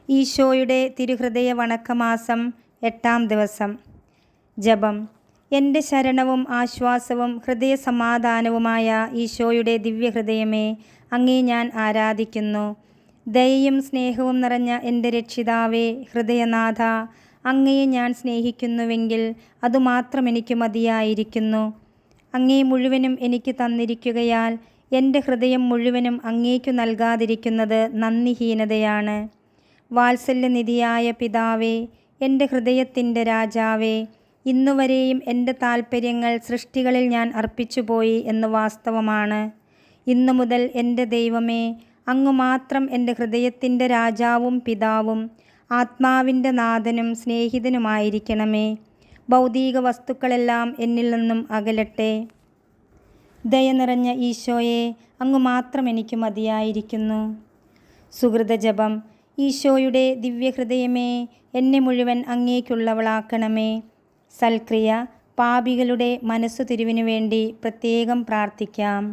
ഈശോയുടെ തിരുഹൃദയ വണക്കമാസം 8-ാം ദിവസം. ജപം. എൻ്റെ ശരണവും ആശ്വാസവും ഹൃദയസമാധാനവുമായ ഈശോയുടെ ദിവ്യഹൃദയമേ, അങ്ങേ ഞാൻ ആരാധിക്കുന്നു. ദയയും സ്നേഹവും നിറഞ്ഞ എൻ്റെ രക്ഷിതാവേ, ഹൃദയനാഥ, അങ്ങയെ ഞാൻ സ്നേഹിക്കുന്നുവെങ്കിൽ അതുമാത്രം എനിക്ക് മതിയായിരിക്കുന്നു. അങ്ങേ മുഴുവനും എനിക്ക് തന്നിരിക്കുകയാൽ എൻ്റെ ഹൃദയം മുഴുവനും അങ്ങേക്കു നൽകാതിരിക്കുന്നത് നന്ദിഹീനതയാണ്. വാത്സല്യനിധിയായ പിതാവേ, എൻ്റെ ഹൃദയത്തിൻ്റെ രാജാവേ, ഇന്നുവരെയും എൻ്റെ താൽപ്പര്യങ്ങൾ സൃഷ്ടികളിൽ ഞാൻ അർപ്പിച്ചുപോയി എന്ന് വാസ്തവമാണ്. ഇന്നു മുതൽ എൻ്റെ ദൈവമേ, അങ്ങു മാത്രം എൻ്റെ ഹൃദയത്തിൻ്റെ രാജാവും പിതാവും ആത്മാവിൻ്റെ നാഥനും സ്നേഹിതനുമായിരിക്കണമേ. ഭൗതിക വസ്തുക്കളെല്ലാം എന്നിൽ നിന്നും അകലട്ടെ. ദയ നിറഞ്ഞ ഈശോയെ, അങ്ങു മാത്രം എനിക്ക് മതിയായിരിക്കുന്നു. സുഹൃതജപം. ഈശോയുടെ ദിവ്യഹൃദയമേ, എന്നെ മുഴുവൻ അങ്ങേക്കുള്ളവളാക്കണമേ. സൽക്രിയ. പാപികളുടെ മനസ്സു തിരിവിനു വേണ്ടി പ്രത്യേകം പ്രാർത്ഥിക്കാം.